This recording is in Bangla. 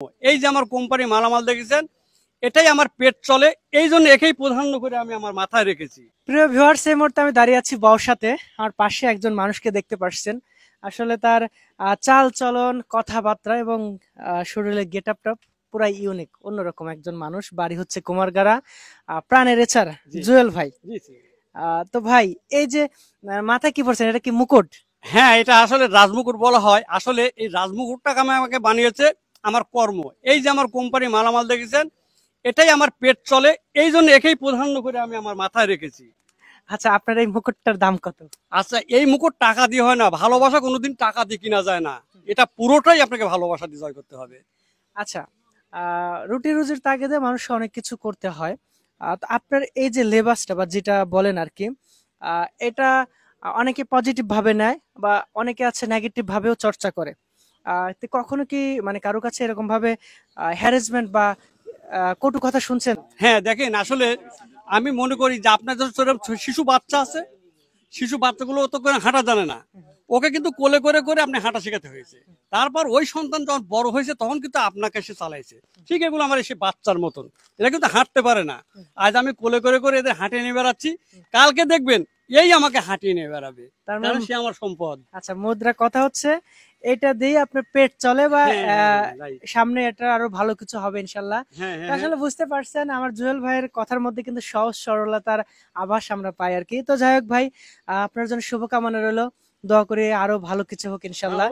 এই যে আমার কোম্পানি মালামাল দেখেছেন, এটাই আমার পেট চলে, এই জন্য একেই প্রাধান্য করে আমি আমার মাথায় রেখেছি। প্রিয় ভিউয়ার্স, এই মুহূর্তে আমি দাঁড়িয়ে আছি বর্ষাতে। আর পাশে একজন মানুষকে দেখতে পাচ্ছেন। আসলে তার চাল চলন, কথাবার্তা এবং শরীরের গেট আপটা পুরাই ইউনিক, অন্যরকম একজন মানুষ। বাড়ি হচ্ছে কুমারগাড়া, প্রাণের এছাড়া জি জুয়েল ভাই। জি জি। তো ভাই, এই যে মাথায় কি পড়ছেন, এটা কি মুকুট? হ্যাঁ, এটা আসলে রাজমুকুট বলা হয়। আসলে এই রাজমুকুটটাকে আমাকে বানিয়েছে আমার কর্ম। এই যে আমার কোম্পানি মালামাল দেখেছেন, এটাই আমার পেট চলে, এই জন্য একেই প্রাধান্য করে আমি আমার মাথায় রেখেছি। আচ্ছা, আপনার এই মুকুটটার দাম কত? আচ্ছা, এই মুকুট টাকা দিয়ে হয় না, ভালোবাসা কোনোদিন টাকা দিয়ে কিনা যায় না। এটা পুরোটাই আপনাকে ভালোবাসা দিয়ে জয় করতে হবে। আচ্ছা, রুটি রুজির তাগিদে মানুষ অনেক কিছু করতে হয়। তো আপনার এই যে লেবাসটা বা যেটা বলেন আর কি, এটা অনেকে পজিটিভ ভাবে নেয় বা অনেকে আছে নেগেটিভ ভাবেও চর্চা করে। তো কখনো কি মানে কারো কাছে এরকম ভাবে হ্যারাসমেন্ট বা কটু কথা শুনছেন? হ্যাঁ, দেখেন, আসলে আমি মনে করি যে আপনার যখন শিশু বাচ্চা আছে, শিশু বাচ্চাগুলো তো করে হাঁটা জানে না, ওকে কিন্তু কোলে করে করে আপনি হাঁটা শেখাতে হয়েছে। তারপর ওই সন্তান যখন বড় হয়েছে তখন কিন্তু আপনাকে সে চালাইছে। ঠিক এগুলো আমার এসে বাচ্চার মতন, এরা কিন্তু হাঁটতে পারে না। আজ আমি কোলে করে করে এদের হাঁটিয়ে নিয়ে বেড়াচ্ছি, কালকে দেখবেন এই আমাকে হাঁটিয়ে নিয়ে বেড়াবে, তার কারণ মানে সে আমার সম্পদ। আচ্ছা, মুদ্রা কথা হচ্ছে এটা দিয়ে আপনার পেট চলে বা হ্যাঁ হ্যাঁ, রাইট। সামনে এটা আরো ভালো কিছু হবে ইনশাল্লাহ। হ্যাঁ তো হ্যাঁ হ্যাঁ। আসলে বুঝতে পারছেন আমার জুয়েল ভাইয়ের কথার মধ্যে কিন্তু সহজ সরলতার আভাস আমরা পাই আর কি। তো যাই হোক ভাই, আপনার জন্য শুভকামনা রইলো। দোয়া করি আরো ভালো কিছু হোক ইনশাল্লাহ।